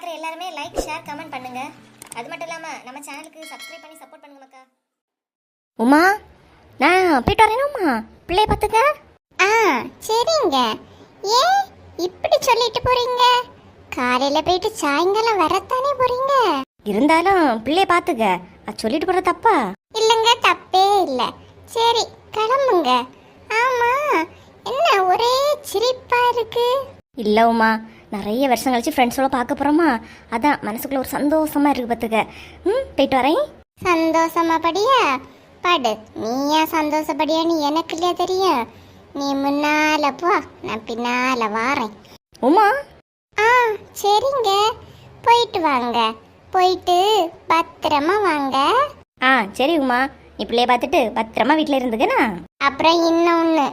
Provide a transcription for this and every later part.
பார்க்குற எல்லாருமே like share comment பண்ணுங்க. அது மட்டும் இல்லாமல் நம்ம சேனலுக்கு சப்ஸ்கிரைப் பண்ணி சப்போர்ட் பண்ணுங்க மக்கா. உமா, நான் போயிட்டு வரேன் உமா, பிள்ளைய பார்த்துக்க. சரிங்க. ஏன் இப்படி சொல்லிட்டு போறீங்க? காலையில போயிட்டு சாயங்காலம் வரத்தானே போறீங்க. இருந்தாலும் பிள்ளைய பார்த்துக்க, அது சொல்லிட்டு போற தப்பா? இல்லைங்க, தப்பே இல்லை. சரி கிளம்புங்க. ஆமா, என்ன ஒரே சிரிப்பா இருக்கு? இல்ல உமா, நிறைய வருஷம் கழிச்சு ஃப்ரெண்ட்ஸோட பார்க்க போறோமா, அதான் மனசுக்குள்ள ஒரு சந்தோஷமா இருக்கு பார்த்துக்க. போயிட்டு வரேன். சந்தோஷமா படியா படு. நீயா சந்தோஷப்படியான்னு எனக்கு இல்லையா தெரியும். நீ முன்னால போ, நான் பின்னால வாரேன். உமா, சரிங்க, போயிட்டு வாங்க. போயிட்டு பத்திரமா வாங்க. சரி உமா, நீ பிள்ளைய பார்த்துட்டு பத்திரமா வீட்டில் இருந்துக்கண்ணா. அப்புறம் இன்னொன்று,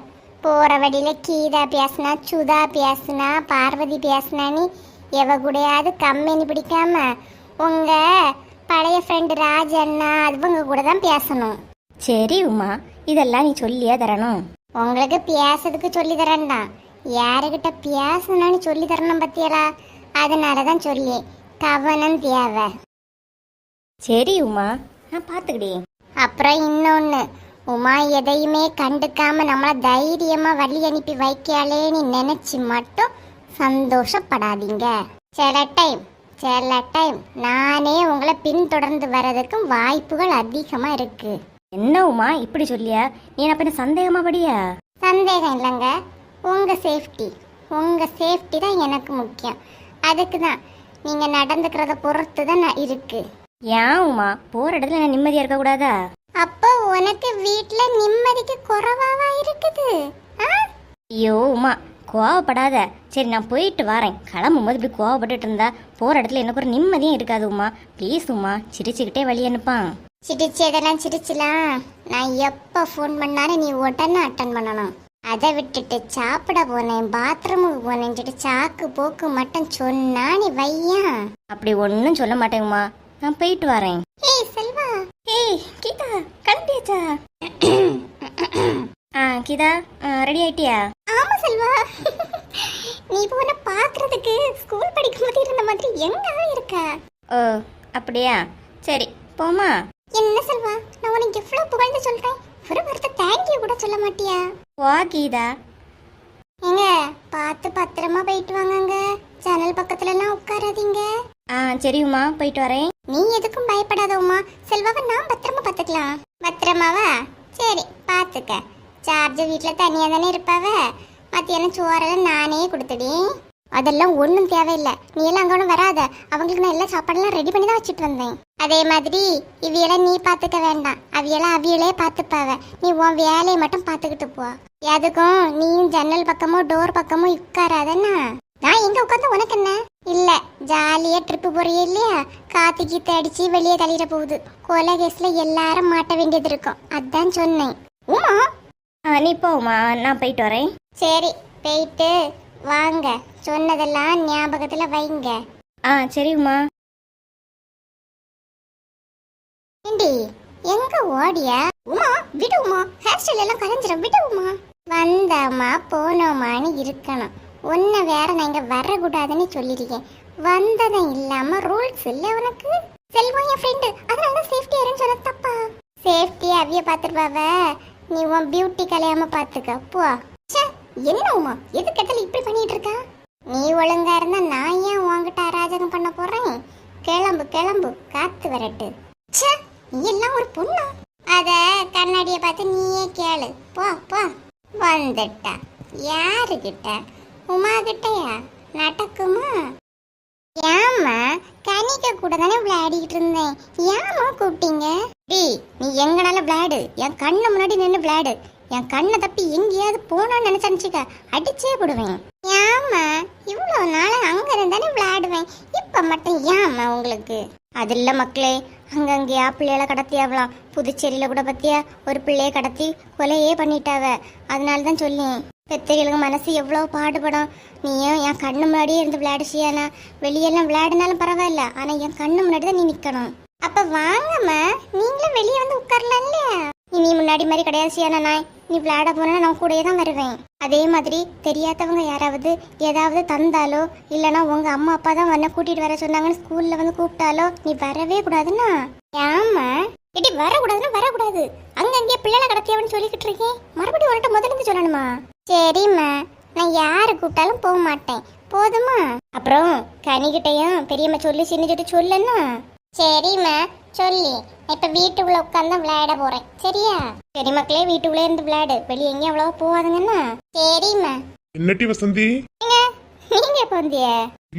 போகிற வழியில கீதா பேசுனா, சுதா பேசுனா, பார்வதி பேசுனான்னு எவ கூடயாவது கம்பெனி பிடிக்காம உங்க பழைய ஃப்ரெண்டு ராஜ் அண்ணா அதுவங்க கூட தான் பேசணும். சரி உமா, இதெல்லாம் நீ சொல்லியே தரணும். உங்களுக்கு பேசுறதுக்கு சொல்லி தரேன்டா, யாருக்கிட்ட பேசணும்னு சொல்லி தரணும் பத்தியலா. அதனால தான் சொல்லி கவனம் தேவை. சரி உமா, நான் பார்த்துக்கிட்டே. அப்புறம் இன்னொன்று, உமா எதையுமே கண்டுக்காம நம்மளை தைரியமா வழி அனுப்பி வைக்காளேன்னு நினைச்சு மட்டும் சந்தோஷப்படாதீங்க. சில டைம் நானே உங்களை பின்தொடர்ந்து வர்றதுக்கும் வாய்ப்புகள் அதிகமா இருக்கு. என்ன உமா இப்படி சொல்லியா? நீ என்ன பண்ண சந்தேகமா படியா? சந்தேகம் இல்லைங்க, உங்க சேஃப்டி தான் எனக்கு முக்கியம். அதுக்கு தான் நீங்க நடந்துக்கிறத பொறுத்து தான் இருக்கு. ஏன் உமா, போற இடத்துல நான் நிம்மதியா இருக்க கூடாதா? அப்போ உனக்கு வீட்டுல நிம்மதிக்கு குறைவாவா இருக்குது? ஐயோ உமா, கோவப்படாத. சரி நான் போயிட்டு வரேன். கிளம்பும் போது இப்படி கோவப்பட்டுட்டு இருந்தா போற இடத்துல எனக்கு ஒரு நிம்மதியும் இருக்காது உமா. ப்ளீஸ் உமா, சிரிச்சுக்கிட்டே வழி அனுப்பான். சிரிச்சதெல்லாம் சிரிச்சலாம். நான் எப்போ ஃபோன் பண்ணாலும் நீ உடனே அட்டன் பண்ணணும். அதை விட்டுட்டு சாப்பிட போனேன், பாத்ரூமுக்கு போனேன்னு சொல்லிட்டு சாக்கு போக்கு மட்டும் சொன்னா நீ வையா. அப்படி ஒன்றும் சொல்ல மாட்டேன் உமா, நான் போயிட்டு வரேன். ஏய் செல்வா. ஏய் கீதா, கிளம்பியாச்சா? கீதா, ரெடி ஆயிட்டியா? ஆமா செல்வா, நீ போன பாக்குறதுக்கு ஸ்கூல் படிக்கும் போது இருந்த மாதிரி எங்க இருக்க? ஓ அப்படியா, சரி போமா. என்ன செல்வா, நான் உனக்கு எவ்வளவு புகழ்ந்து சொல்றேன், ஒரு வார்த்தை தேங்க்யூ கூட சொல்ல மாட்டியா? வா கீதா. எங்க பார்த்து பத்திரமா போயிட்டு வாங்கங்க. ஜன்னல் பக்கத்துல எல்லாம் உட்காராதீங்க. சரி உமா, போயிட்டு வரேன். நீ எதுக்கும் பயப்படாத உமா, செல்வாவை நான் பத்திரமா பாத்துக்கலாம். பத்திரமாவா? சரி பாத்துக்க. சார்ஜ் வீட்டுல தனியா தானே இருப்பாவ. மத்தியானம் சோறெல்லாம் நானே கொடுத்துடி. அதெல்லாம் ஒன்றும் தேவையில்லை, நீ எல்லாம் அங்கே ஒன்றும் வராத. அவங்களுக்கு நான் எல்லா சாப்பாடெல்லாம் ரெடி பண்ணி தான் வச்சுட்டு வந்தேன். அதே மாதிரி இவையெல்லாம் நீ பார்த்துக்க வேண்டாம், அவையெல்லாம் பார்த்துப்பாவ. நீ உன் வேலையை மட்டும் பார்த்துக்கிட்டு போ. எதுக்கும் நீயும் ஜன்னல் பக்கமோ டோர் பக்கமோ உட்காராதண்ணா. நான் எங்க உட்காந்து உனக்கு என்ன? இல்ல, ஜாலியா ட்ரிப்பு போறியே இல்லையா, காத்து கீத்து அடிச்சு வெளியே தள்ளிட போகுது. கொலை கேஸ்ல எல்லாரும் மாட்ட வேண்டியது இருக்கும், அதான் சொன்னேன். உமா நீ போமா, நான் போயிட்டு வரேன். சரி போயிட்டு வாங்க. சொன்னதெல்லாம் ஞாபகத்துல வைங்க. சரி உமா. ஏண்டி எங்க ஓடியா? உமா விடு உமா, ஹேர் ஸ்டைல் எல்லாம் கலைஞ்சிரும், விடு உமா. வந்தோமா போனோமான்னு இருக்கணும். ஒன்ன வேற நான் இங்க வரக்கூடாதுன்னு சொல்லிருக்கேன். வந்ததும் இல்லாம ரூல்ஸ் இல்ல உனக்கு. செல்வம் என் ஃப்ரெண்டு, அதனால சேஃப்டியா இருன்னு சொன்ன தப்பா? சேஃப்டியா அவிய பாத்துருப்பாவ, நீ உன் பியூட்டி கலையாம பாத்துக்க போ. என்ன உமா, எது கெட்டல இப்படி பண்ணிட்டு இருக்கா? நீ ஒழுங்கா இருந்தா நான் ஏன் உன்கிட்ட அராஜகம் பண்ண போறேன்? கிளம்பு கிளம்பு, காத்து வரட்டு. நீ எல்லாம் ஒரு பொண்ணா? அத கண்ணாடிய பார்த்து நீயே கேளு. போ போ. வந்துட்டா. யாருகிட்ட? உமா கிட்டயா? நடக்குமா? ஏமா கனிக்க கூட தானே விளையாடிக்கிட்டு இருந்தேன், ஏமா கூப்பிட்டீங்க? நீ எங்கனால விளையாடு, என் கண்ணு முன்னாடி நின்று விளையாடு. என் கண்ணை தப்பி எங்கேயாவது போனான்னு நினைச்சா அடிச்சே போடுவேன். ஏமா இவ்வளவு நாள அங்க இருந்தானே விளையாடுவேன், இப்ப மட்டும் ஏமா உங்களுக்கு? அது இல்ல மக்களே, அங்கங்கேயா பிள்ளைகளை கடத்தியாவலாம். புதுச்சேரியில கூட பத்தியா ஒரு பிள்ளைய கடத்தி கொலையே பண்ணிட்டாவ. அதனாலதான் சொல்லேன், பெத்தைகளுக்கு மனசு எவ்வளவு பாடுபடும். நீயும் என் கண்ணு முன்னாடியே இருந்து விளையாடுச்சியானா? வெளியெல்லாம் விளையாடினாலும் பரவாயில்ல, ஆனா என் கண்ணு முன்னாடி தான் நீ நிக்கணும். அப்ப வாங்கம்மா, நீங்களும் வெளியே வந்து உட்காரலாம் இல்லையா? இனி முன்னாடி மாதிரி கிடையாது சியானா நாய். நீ விளையாட போனா நான் கூடயே தான் வருவேன். அதே மாதிரி தெரியாதவங்க யாராவது ஏதாவது தந்தாலோ இல்லைன்னா உங்க அம்மா அப்பா தான் வந்து கூட்டிட்டு வர சொன்னாங்கன்னு ஸ்கூல்ல வந்து கூப்பிட்டாலோ நீ வரவே கூடாதுன்னா. ஏமா இடி வரக்கூடாதுன்னா வரக்கூடாது. அங்கங்கே பிள்ளைல கிடத்தியவன்னு சொல்லிக்கிட்டு இருக்கேன். மறுபடியும் உன்கிட்ட முதல்ல இருந்து சொல்லணுமா? சரிம்மா, நான் யாரு கூப்பிட்டாலும் போக மாட்டேன், போதுமா? அப்புறம் கனிகிட்டையும் பெரியம்மா சொல்லி சின்ன சொல்லுன்னா. சரிம்மா சொல்லி இப்ப வீட்டுக்குள்ள உட்காந்து விளையாட போறேன், சரியா? சரி மக்களே, வீட்டுக்குள்ளே இருந்து விளையாடு, வெளியே எங்கேயும் அவ்வளவா போவாதுங்கண்ணா. சரிம்மா. என்னட்டி வசந்தி? நீங்க எப்ப வந்திய?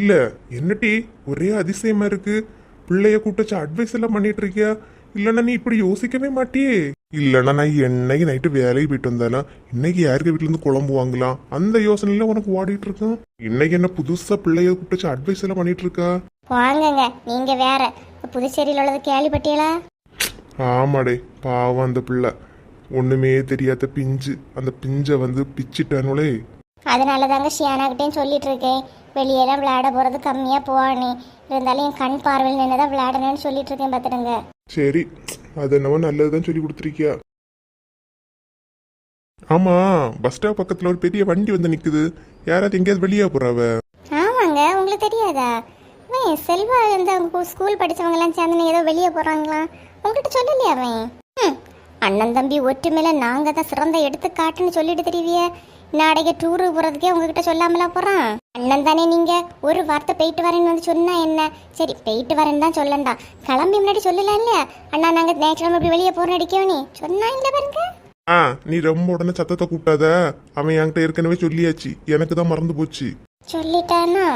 இல்ல என்னட்டி ஒரே அதிசயமா இருக்கு. பிள்ளைய கூட்டச்சு அட்வைஸ் எல்லாம் பண்ணிட்டு இருக்கியா? இல்லன்னா நீ இப்படி யோசிக்கவே மாட்டியே. இல்லன்னா நான் என்னைக்கு நைட்டு வேலைக்கு போயிட்டு வந்தாலும் இன்னைக்கு யாருக்கு வீட்டுல இருந்து குழம்பு வாங்கலாம் அந்த யோசனையில உனக்கு ஓடிட்டு இருக்கான். இன்னைக்கு என்ன புதுசா பிள்ளைய கூட்டச்சு அட்வைஸ் எல்லாம் பண்ணிட்டு இருக்கா? வாங்கங்க, நீங்க வேற. புதுச்சேரியில் உள்ளது கேள்விப்பட்டியலா? ஆமாடே, பாவம் அந்த பிள்ளை, ஒண்ணுமே தெரியாத பிஞ்சு. அந்த பிஞ்சை வந்து பிச்சிட்டானுலே. அதனால தாங்க ஷியானாகிட்டேயும் சொல்லிட்டு இருக்கேன், வெளியெல்லாம் விளையாட போறது கம்மியா போவானே, இருந்தாலும் என் கண் பார்வையில் நின்றுதான் விளையாடணும்னு சொல்லிட்டு இருக்கேன், பார்த்துடுங்க. சரி, அது என்னவோ நல்லதுதான் சொல்லி கொடுத்துருக்கியா. ஆமா, பஸ் ஸ்டாப் பக்கத்துல ஒரு பெரிய வண்டி வந்து நிக்குது. யாராவது எங்கேயாவது வெளியே போறாவ? ஆமாங்க, உங்களுக்கு தெரியாதா? செல்வா இந்த ஸ்கூல் படிச்சவங்க எல்லாம் சேர்ந்து ஏதோ வெளியே போறாங்களா? உங்ககிட்ட சொல்லலையா அவன்? அண்ணன் தம்பி ஒற்றுமையில நாங்க தான் சிறந்த எடுத்துக்காட்டுன்னு சொல்லிட்டு தெரிவிய. நாளைக்கு டூரு போறதுக்கே உங்ககிட்ட சொல்லாமலா போறான்? அண்ணன் தானே நீங்க, ஒரு வார்த்தை போயிட்டு வரேன்னு வந்து சொன்னா என்ன? சரி போயிட்டு வரேன்னு தான் சொல்லண்டா, கிளம்பி முன்னாடி சொல்லலாம் இல்லையா? அண்ணா நாங்க நேச்சுரல் இப்படி வெளியே போறோம் அடிக்கவே சொன்னா இல்ல பாருங்க. நீ ரொம்ப உடனே சத்தத்தை கூட்டாத. அவன் என்கிட்ட ஏற்கனவே சொல்லியாச்சு, எனக்கு தான் மறந்து போச்சு. சொல்லிட்டானா?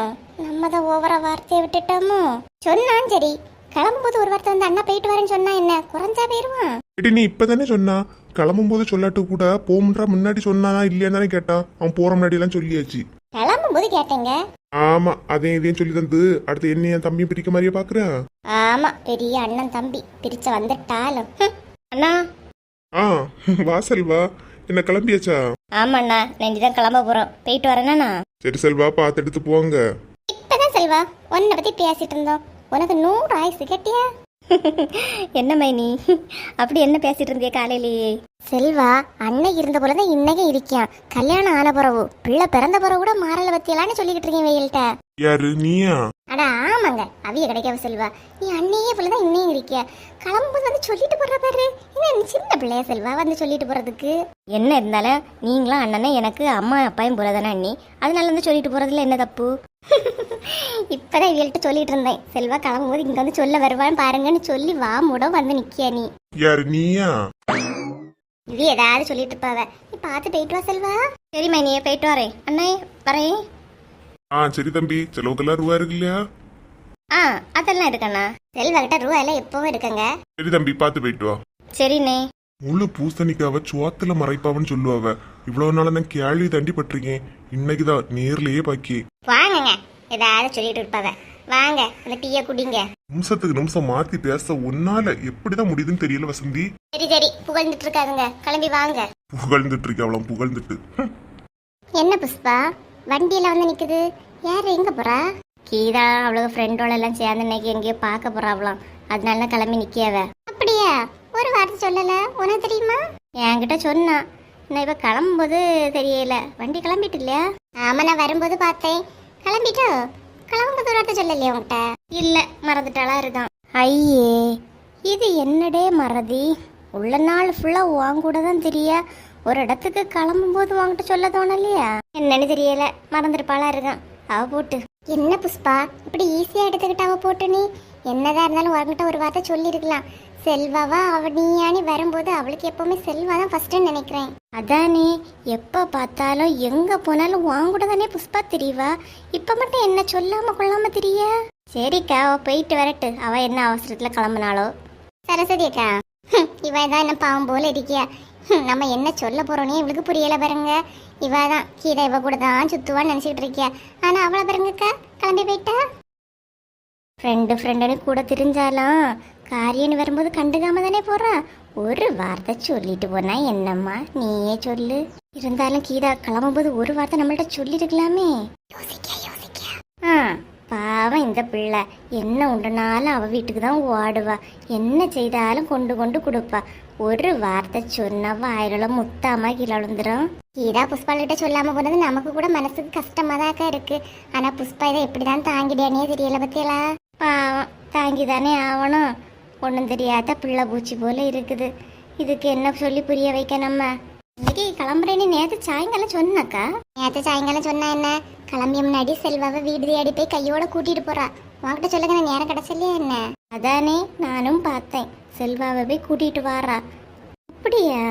நம்ம தான் ஓவரா வார்த்தையை விட்டுட்டோமோ? சொன்னான் சரி, கிளம்பும்போது ஒரு வார்த்தை வந்து அண்ணா போயிட்டு வரேன்னு சொன்னா என்ன, குறைஞ்சா போயிருவான்? நீ இப்பதானே சொன்னா, கிளம்பும் போது சொல்லாட்டு கூட போம்ன்றா முன்னாடி சொன்னானா இல்லையான்னு தானே கேட்டான். அவன் போற முன்னாடி எல்லாம் சொல்லியாச்சு. கிளம்பும் போது கேட்டேங்க. ஆமா, அதையும் இதையும் சொல்லி தந்து அடுத்து என்ன என் தம்பியும் பிரிக்க மாதிரியே பாக்குறேன். ஆமா, பெரிய அண்ணன் தம்பி பிரிச்ச வந்துட்டாலும். அண்ணா. வா செல்வா, என்ன கிளம்பியாச்சா? ஆமாண்ணா, நான் தான் கிளம்ப போறோம், போயிட்டு வரேண்ணா. சரி செல்வா, பார்த்து எடுத்து போங்க. இப்பதான் செல்வா உன்னை பத்தி பேசிட்டு இருந்தோம், உனக்கு 100 ஆயுசு கேட்டியா? என்ன மைனி அப்படி என்ன பேசிட்டு இருந்திய காலையிலேயே? செல்வா அன்னைக்கு இருந்த போலதான் இன்னைக்கு இருக்கியான். கல்யாணம் ஆன பிறகு பிள்ளை பிறந்த பிறகு கூட மாறல பத்தியலான்னு சொல்லிக்கிட்டு இருக்கேன் வெயில்கிட்ட. யாரு, நீயா? அட ஆமாங்க, அவிய கிடைக்காம செல்வா, நீ அன்னையே போலதான் இன்னையும் இருக்கிய. கிளம்பும்போது வந்து சொல்லிட்டு போற பாரு, என்ன சின்ன பிள்ளைய செல்வா வந்து சொல்லிட்டு போறதுக்கு. என்ன இருந்தாலும் நீங்களும் அண்ணனே எனக்கு அம்மா அப்பாயும் போலதானே அண்ணி, அதனால வந்து சொல்லிட்டு போறதுல என்ன தப்பு? இப்பதான் இவள்கிட்ட சொல்லிட்டு இருந்தேன், செல்வா கிளம்பும்போது இங்க வந்து சொல்ல வருவான்னு பாருங்கன்னு சொல்லி வா மூட வந்து நிக்கியா நீ. யாரு, நீயா? இது ஏதாவது சொல்லிட்டு இருப்பாவ, நீ பார்த்து போயிட்டு வா செல்வா. சரி மைனியே, போயிட்டு வரேன் அண்ணே, வரேன். சரி தம்பி, செலவுக்கெல்லாம் ரூபா இருக்கு இல்லையா? அதெல்லாம் இருக்கண்ணா. செல்வா கிட்ட ரூபா எல்லாம் எப்பவும் இருக்குங்க. சரி தம்பி, பார்த்து போயிட்டு வா. சரிண்ணே. முழு பூசணிக்காவ சுவாத்துல மறைப்பாவன்னு சொல்லுவாவ. இவ்வளவு நாள நான் கேள்வி தாண்டி பட்டிருக்கேன், இன்னைக்குதான் நேர்லயே பாக்கி. வாங்கங்க, ஏதாவது சொல்லிட்டு இருப்பாவ, வாங்க அந்த டீயை குடிங்க. நிமிஷத்துக்கு நிமிஷம் மாத்தி பேச உன்னால எப்படிதான் முடியுதுன்னு தெரியல வசந்தி. சரி சரி, புகழ்ந்துட்டு இருக்காதுங்க, கிளம்பி வாங்க. புகழ்ந்துட்டு இருக்க அவளம், புகழ்ந்துட்டு. என்ன புஷ்பா, வண்டியில வந்து நிக்குது, யாரு எங்க போறா? கீதா அவளுக்கு ஃப்ரெண்டோட எல்லாம் சேர்ந்து இன்னைக்கு எங்கேயோ பார்க்க போறாவலாம், அதனால கிளம்பி நிக்கியாவ. அப்படியா? ஒரு வார்த்தை சொல்லல, உனக்கு தெரியுமா? என்கிட்ட சொன்னா, நான் இப்ப கிளம்பும்போது தெரியல. வண்டி கிளம்பிட்டு இல்லையா? ஆமா, நான் வரும்போது பார்த்தேன். கிளம்பிட்டோ? கிளம்பும்போது ஒரு வார்த்தை சொல்லலையா உன்கிட்ட? இல்ல, மறந்துட்டாளா இருக்கான். ஐயே, இது என்னடே மறதி, உள்ள நாள் ஃபுல்லா உன் கூட தான் தெரிய, ஒரு இடத்துக்கு கிளம்பும் போது வாங்கிட்டு சொல்ல தோணலையா? என்னன்னு தெரியல, மறந்துருப்பாளா இருக்கான். அவ போட்டு. என்ன புஷ்பா இப்படி ஈஸியா எடுத்துக்கிட்டு அவ போட்டு? நீ என்னதான் இருந்தாலும் உங்ககிட்ட ஒரு வார்த்தை சொல்லி இருக்கலாம். செல்வாவா அவ நீயானி வரும்போது அவளுக்கு எப்பவுமே செல்வா தான் ஃபர்ஸ்ட் நினைக்கிறேன். அதானே, எப்ப பார்த்தாலும் எங்க போனாலும் உன் கூட தானே புஷ்பா தெரியவா, இப்ப மட்டும் என்ன சொல்லாம கொள்ளாம தெரிய. சரிக்கா, அவ போயிட்டு வரட்டு, அவ என்ன அவசரத்துல கிளம்புனாலோ. சரஸ்வதி அக்கா, இவ தான் என்ன பாவம் போல இருக்கியா. நம்ம என்ன சொல்ல போறோன்னே இவளுக்கு புரியல பாருங்க. இவ தான் கீதா இவ கூட தான் சுத்துவான்னு நினைச்சிட்டு இருக்கியா, ஆனா அவளை பாருங்கக்கா கிளம்பி போயிட்டா. ஃப்ரெண்டுன்னு கூட தெரிஞ்சாலும் காரியன்னு வரும்போது கண்டுக்காம தானே போறா. ஒரு வார்த்தை சொல்லிட்டு போனா என்னம்மா, நீயே சொல்லு. இருந்தாலும் கீதா கிளம்பும்போது ஒரு வார்த்தை நம்மள்ட்ட சொல்லிருக்கலாமே. பாவம் இந்த பிள்ளை என்ன உண்டுனாலும் அவ வீட்டுக்கு தான் ஓடுவா, என்ன செய்தாலும் கொண்டு கொண்டு கொடுப்பா. ஒரு வார்த்தை சொன்னா வாயில முத்தாமா கீழே விழுந்துரும். கீதா புஷ்பாள்கிட்ட சொல்லாம போனது நமக்கு கூட மனசுக்கு கஷ்டமா தான் இருக்கு. ஆனா புஷ்பா இதை எப்படிதான் தாங்கிடானே தெரியல பத்தியலா. பாவம் தாங்கிதானே ஆகணும். ஒன்றும் தெரியாத பிள்ளை பூச்சி போல இருக்குது. இதுக்கு என்ன சொல்லி புரிய வைக்க நம்ம? இன்னைக்கு கிளம்புறேன்னு நேற்று சாயங்காலம் சொன்னாக்கா. நேற்று சாயங்காலம் சொன்னா என்ன, கிளம்பிய முன்னாடி செல்வாவை வீடு தேடி போய் கையோட கூட்டிட்டு போறா. உன்கிட்ட சொல்லுங்க, நான் நேரம் கிடைச்சலையே என்ன. அதானே நானும் பார்த்தேன், செல்வாவை போய் கூட்டிட்டு வாரா. அப்படியா?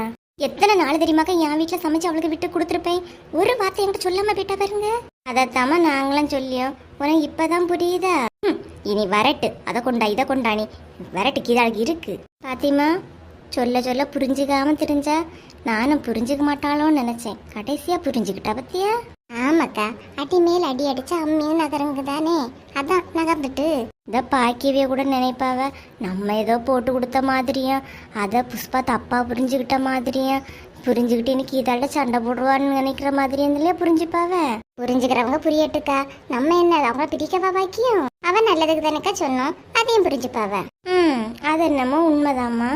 எத்தனை நாள் தெரியுமாக்கா என் வீட்டில் சமைச்சு அவளுக்கு விட்டு கொடுத்துருப்பேன். ஒரு வார்த்தை என்கிட்ட சொல்லாம போயிட்டா பாருங்க. அதைத்தாம நாங்களும் சொல்லியோம், உனக்கு இப்பதான் புரியுதா? இனி வரட்டு, அதை கொண்டா இதை கொண்டானி வரட்டுக்கு இதாளுக்கு இருக்கு. பாத்திமா சொல்ல சொல்ல புரிஞ்சுக்காம தெரிஞ்சா நானும் புரிஞ்சுக்க மாட்டாளோன்னு நினைச்சேன். கடைசியா புரிஞ்சுக்கிட்டா பத்தியா? ஆமாக்கா, அடி மேல் அடி அடிச்சா அம்மியும் நகருங்க தானே, அதான் நகர்ந்துட்டு. இதை பாக்கியவே கூட நினைப்பாவ நம்ம ஏதோ போட்டு கொடுத்த மாதிரியும், அதை புஷ்பா தப்பா புரிஞ்சுக்கிட்ட மாதிரியும், புரிஞ்சுக்கிட்டு இன்னைக்கு இதால சண்டை போடுவான்னு நினைக்கிற மாதிரியும் இல்லையா புரிஞ்சுப்பாவ. புரிஞ்சுக்கிறவங்க புரியட்டுக்கா, நம்ம என்ன அவங்கள பிடிக்கவா பாக்கியம். அவன் நல்லதுக்கு தானேக்கா சொன்னோம், அதையும் புரிஞ்சுப்பாவ. அது என்னமோ உண்மைதாம்மா.